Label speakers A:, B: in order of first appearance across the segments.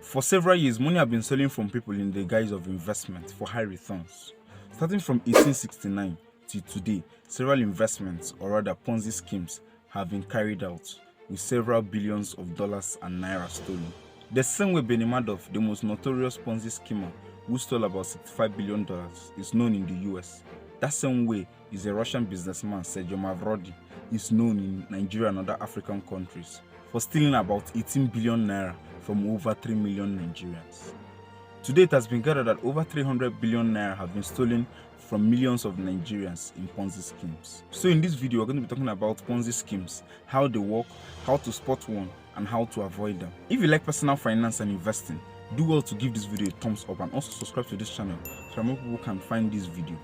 A: For several years, money have been stolen from people in the guise of investment for high returns. Starting from 1869 to today, several investments, or rather Ponzi schemes, have been carried out, with several billions of dollars and naira stolen. The same way Benny Madoff, the most notorious Ponzi schemer who stole about $65 billion, is known in the US. That same way is a Russian businessman, Sergio Mavrodi, is known in Nigeria and other African countries for stealing about 18 billion naira from over 3 million Nigerians. Today, it has been gathered that over 300 billion naira have been stolen from millions of Nigerians in Ponzi schemes. So in this video, we're going to be talking about Ponzi schemes, how they work, how to spot one, and how to avoid them. If you like personal finance and investing, do well to give this video a thumbs up and also subscribe to this channel so that more people can find this video.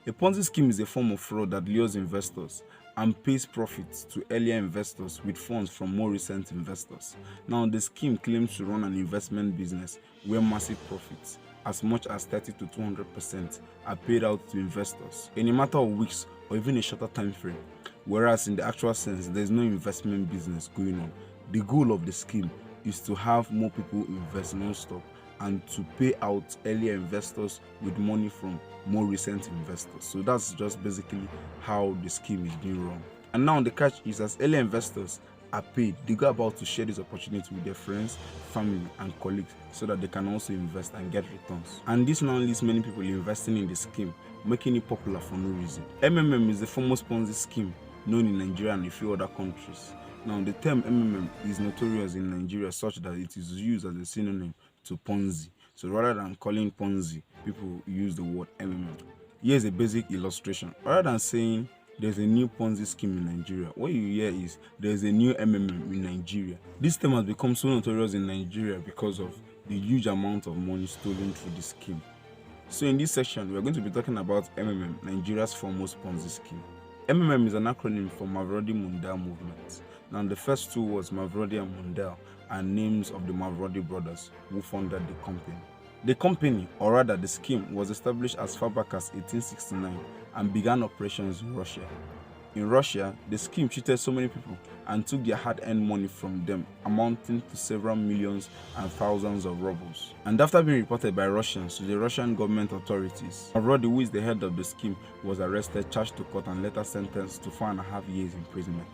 A: A Ponzi scheme is a form of fraud that lures investors and pays profits to earlier investors with funds from more recent investors. Now, the scheme claims to run an investment business where massive profits, as much as 30 to 200%, are paid out to investors in a matter of weeks or even a shorter time frame, whereas in the actual sense, there is no investment business going on. The goal of the scheme is to have more people invest non-stop and to pay out earlier investors with money from more recent investors. So that's just basically how the scheme is being run. And now the catch is, as earlier investors are paid, they go about to share this opportunity with their friends, family and colleagues so that they can also invest and get returns. And this now leaves many people investing in the scheme, making it popular for no reason. is the famous Ponzi scheme known in Nigeria and a few other countries. Now, the term is notorious in Nigeria such that it is used as a synonym to Ponzi. So rather than calling Ponzi, people use the word Here's a basic illustration. Rather than saying there's a new Ponzi scheme in Nigeria, what you hear is there's a new in Nigeria. This term has become so notorious in Nigeria because of the huge amount of money stolen through the scheme. So in this section, we're going to be talking about Nigeria's foremost Ponzi scheme. is an acronym for Mavrodi Mundal movement. Now, the first two words, Mavrodi and Mundal, are names of the Mavrodi brothers who founded the company. The company, or rather the scheme, was established as far back as 1869 and began operations in Russia. In Russia, the scheme cheated so many people and took their hard-earned money from them, amounting to several millions and thousands of rubles. And after being reported by Russians to the Russian government authorities, Mavrodi, who is the head of the scheme, was arrested, charged to court and later sentenced to 4.5 years imprisonment.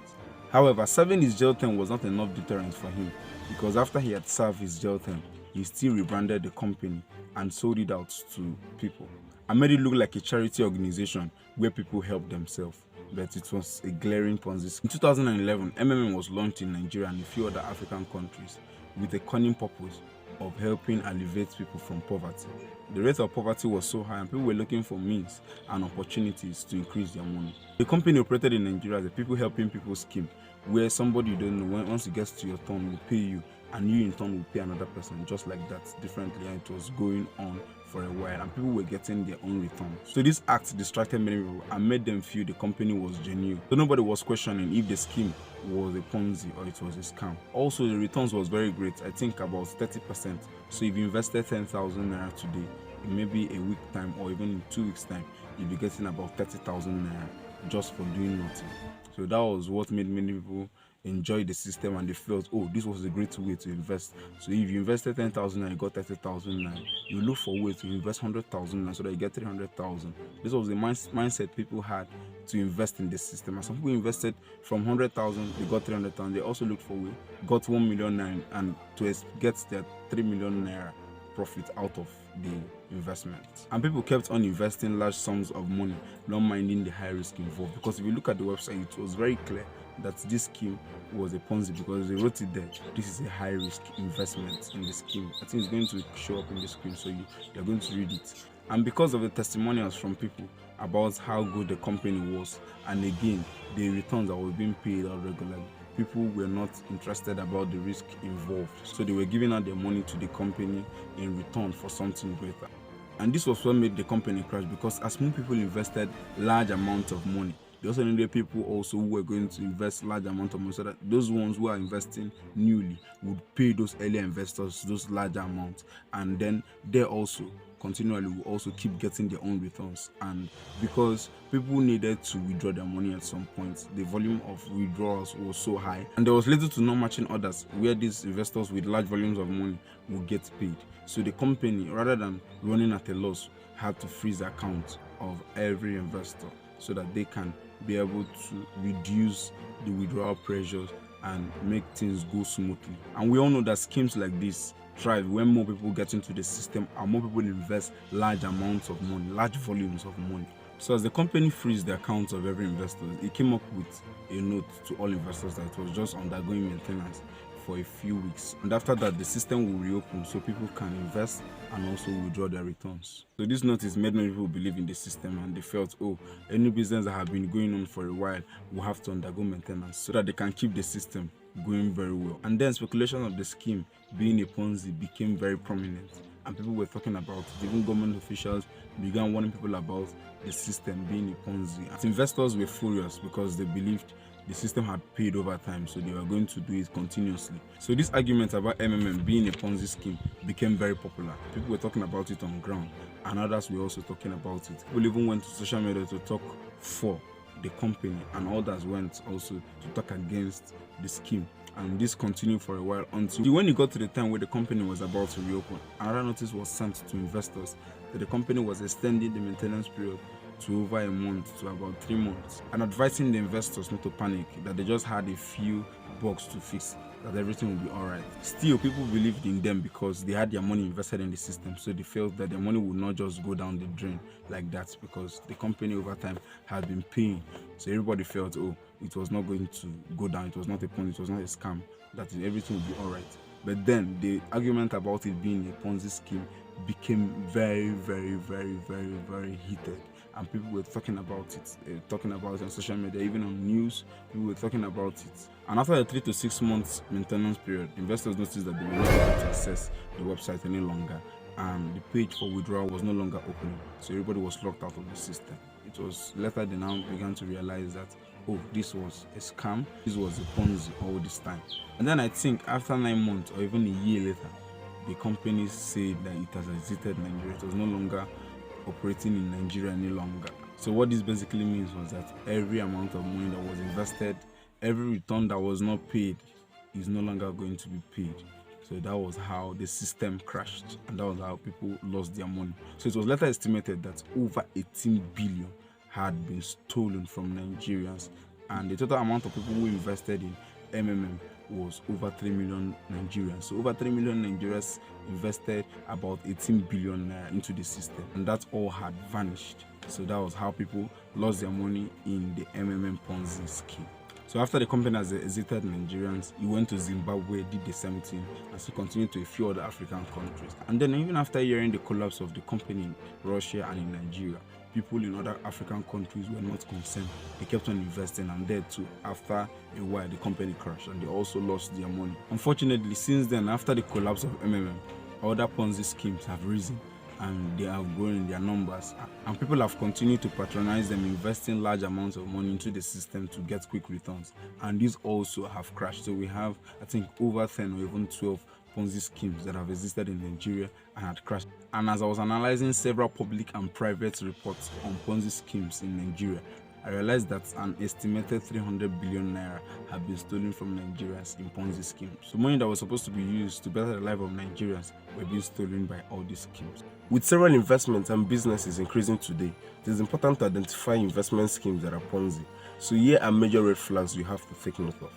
A: However, serving his jail term was not enough deterrent for him, because after he had served his jail term, he still rebranded the company and sold it out to people and made it look like a charity organization where people help themselves. But it was a glaring Ponzi scheme. In 2011, was launched in Nigeria and a few other African countries with a cunning purpose of helping alleviate people from poverty. The rate of poverty was so high and people were looking for means and opportunities to increase their money. The company operated in Nigeria as a people helping people scheme, where somebody you don't know, once it gets to your turn, will pay you, and you in turn will pay another person, just like that, differently. And it was going on for a while and people were getting their own returns. So this act distracted many people and made them feel the company was genuine. So nobody was questioning if the scheme was a Ponzi or it was a scam. Also, the returns was very great, I think about 30%. So if you invested 10,000 naira today, in maybe a week time or even in 2 weeks time, you'll be getting about 30,000 naira just for doing nothing. So that was what made many people enjoy the system, and they felt, oh, this was a great way to invest. So if you invested 10,000 and you got 30,000, you look for a way to invest 100,000 so that you get 300,000. This was the mindset people had to invest in the system. And some people invested from 100,000, they got 300,000. They also looked for a way, got 1 million naira, and to get their 3 million naira profit out of the investment. And people kept on investing large sums of money, not minding the high risk involved. Because if you look at the website, it was very clear that this scheme was a Ponzi, because they wrote it there. This is a high risk investment in the scheme. I think it's going to show up in the screen, so you're going to read it. And because of the testimonials from people about how good the company was, and again the returns that were being paid out regularly, people were not interested about the risk involved, so they were giving out their money to the company in return for something greater. And this was what made the company crash, because as more people invested large amounts of money, they also needed people also who were going to invest large amount of money, so that those ones who are investing newly would pay those earlier investors those large amounts, and then they also continually will also keep getting their own returns. And because people needed to withdraw their money at some point, the volume of withdrawals was so high, and there was little to no matching orders where these investors with large volumes of money would get paid. So the company, rather than running at a loss, had to freeze the account of every investor so that they can be able to reduce the withdrawal pressures and make things go smoothly. And we all know that schemes like this thrive when more people get into the system and more people invest large amounts of money, large volumes of money. So as the company freezed the accounts of every investor, it came up with a note to all investors that it was just undergoing maintenance for a few weeks, and after that the system will reopen so people can invest and also withdraw their returns. So this notice made many people believe in the system, and they felt, oh, any business that have been going on for a while will have to undergo maintenance so that they can keep the system going very well. And then speculation of the scheme being a Ponzi became very prominent, and people were talking about it. Even government officials began warning people about the system being a Ponzi. And investors were furious because they believed the system had paid over time, so they were going to do it continuously. So this argument about being a Ponzi scheme became very popular. People were talking about it on ground, and others were also talking about it. People even went to social media to talk for the company, and others went also to talk against the scheme. And this continued for a while until when it got to the time where the company was about to reopen, another notice was sent to investors that the company was extending the maintenance period to over a month to about 3 months, and advising the investors not to panic, that they just had a few bugs to fix, that everything will be alright. Still, people believed in them because they had their money invested in the system, so they felt that their money would not just go down the drain like that, because the company over time had been paying. So everybody felt, oh, it was not going to go down, it was not a Ponzi, it was not a scam, that everything would be alright. But then the argument about it being a Ponzi scheme became very, very, very, very, very heated. And people were talking about it, on social media, even on news, people were talking about it. And after the 3 to 6 months maintenance period, investors noticed that they were not able to access the website any longer, and the page for withdrawal was no longer opening. So everybody was locked out of the system. It was later they now began to realize that, oh, this was a scam, this was a Ponzi all this time. And then I think after 9 months or even a year later, the company said that it has exited Nigeria. It was no longer operating in Nigeria any longer. So what this basically means was that every amount of money that was invested, every return that was not paid is no longer going to be paid. So that was how the system crashed, and that was how people lost their money. So it was later estimated that over 18 billion had been stolen from Nigerians, and the total amount of people who invested in was over 3 million Nigerians. So over 3 million Nigerians invested about 18 billion naira into the system, and that all had vanished. So that was how people lost their money in the Ponzi scheme. So after the company has exited Nigerians, he went to Zimbabwe, did the same thing, and so continued to a few other African countries. And then even after hearing the collapse of the company in Russia and in Nigeria, people in other African countries were not concerned. They kept on investing, and there too, after a while, the company crashed and they also lost their money. Unfortunately, since then, after the collapse of other Ponzi schemes have risen, and they have grown in their numbers, and people have continued to patronize them, investing large amounts of money into the system to get quick returns, and these also have crashed. So we have, I think, over 10 or even 12 Ponzi schemes that have existed in Nigeria and had crashed. And as I was analyzing several public and private reports on Ponzi schemes in Nigeria, I realized that an estimated 300 billion naira had been stolen from Nigerians in Ponzi schemes. So money that was supposed to be used to better the life of Nigerians were being stolen by all these schemes.
B: With several investments and businesses increasing today, it is important to identify investment schemes that are Ponzi. So here are major red flags you have to take note of.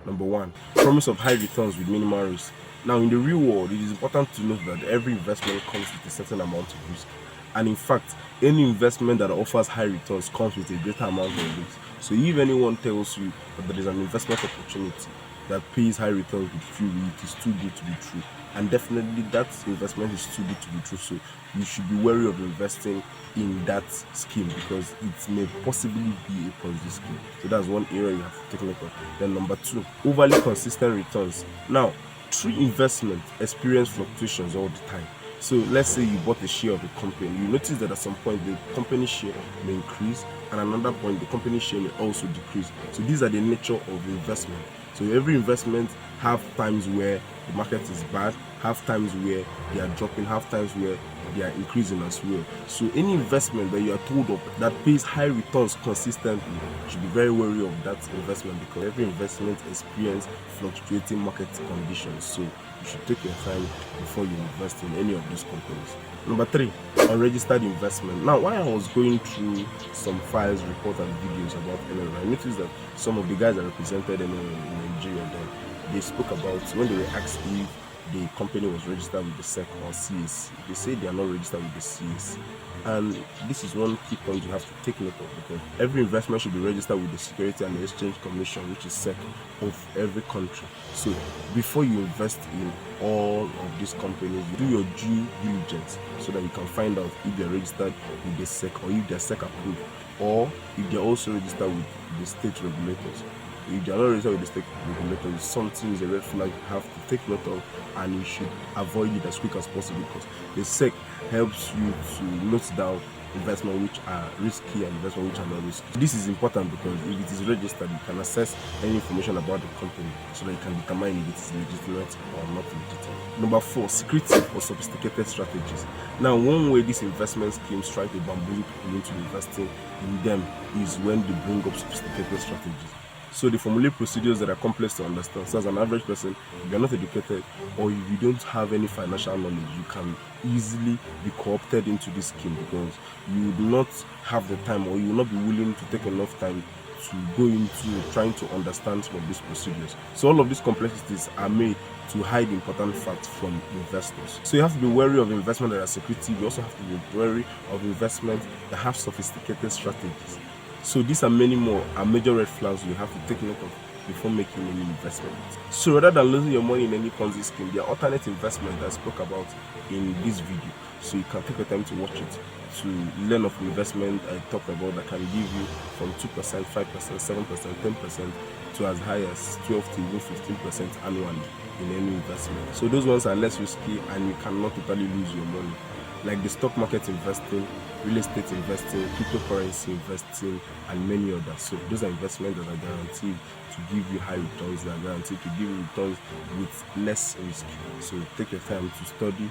B: Number 1, promise of high returns with minimal risk. Now, in the real world, it is important to note that every investment comes with a certain amount of risk. And in fact, any investment that offers high returns comes with a greater amount of risk. So if anyone tells you that there is an investment opportunity that pays high returns with few, it is too good to be true. And definitely that investment is too good to be true. So you should be wary of investing in that scheme, because it may possibly be a Ponzi scheme. So that's one area you have to take note of. Then number 2, overly consistent returns. Now, true investment experience fluctuations all the time. So let's say you bought a share of a company, you notice that at some point the company share may increase, and another point the company share may also decrease. So these are the nature of investment. So every investment have times where the market is bad have times where they are dropping, have times where they are increasing as well. So any investment that you are told of that pays high returns consistently, you should be very wary of that investment, because every investment experience fluctuating market conditions. So you should take your time before you invest in any of these companies. Number 3, unregistered investment. Now, while I was going through some files, reports, and videos about NRA, I noticed that some of the guys that represented NRA in Nigeria, then they spoke about when they were asked if the company was registered with the SEC or CAC. They say they are not registered with the CAC. And this is one key point you have to take note of, because every investment should be registered with the Security and Exchange Commission, which is SEC of every country. So before you invest in all of these companies, you do your due diligence so that you can find out if they are registered with the SEC, or if they are SEC approved, or if they are also registered with the state regulators. If they are not registered with the state regulators, something is a red flag you have to take note of, and you should avoid it as quick as possible, because the SEC helps you to note down investment which are risky and investment which are not risky. This is important because if it is registered, you can access any information about the company so that you can determine if it is legitimate or not legitimate. Number 4, secretive or sophisticated strategies. Now, one way these investment schemes try to bamboozle people into investing in them is when they bring up sophisticated strategies. So they formulate procedures that are complex to understand. So as an average person, if you're not educated or if you don't have any financial knowledge, you can easily be co-opted into this scheme, because you would not have the time, or you will not be willing to take enough time to go into trying to understand some of these procedures. So all of these complexities are made to hide important facts from investors. So you have to be wary of investment that are secretive. You also have to be wary of investment that have sophisticated strategies. So these are many more major red flags you have to take note of before making any investment. So rather than losing your money in any Ponzi scheme, there are alternate investments that I spoke about in this video. So you can take your time to watch it to learn of investment I talked about that can give you from 2%, 5%, 7%, 10% to as high as 12 to even 15% annually in any investment. So those ones are less risky and you cannot totally lose your money, like the stock market investing, real estate investing, cryptocurrency investing, and many others. So those are investments that are guaranteed to give you high returns, that are guaranteed to give you returns with less risk. So take your time to study,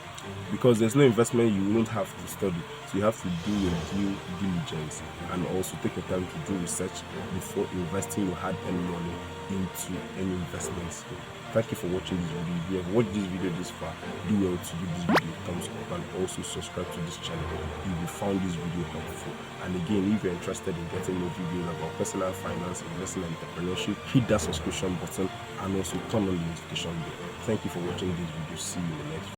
B: because there's no investment you won't have to study. So you have to do your due diligence and also take your time to do research before investing your hard-earned money into any investment scheme. Thank you for watching this video. If you have watched this video this far, do well to give this video a thumbs up and also subscribe to this channel if you found this video helpful. And again, if you're interested in getting more videos about personal finance, investing, and entrepreneurship, hit that subscription button and also turn on the notification bell. Thank you for watching this video. See you in the next video.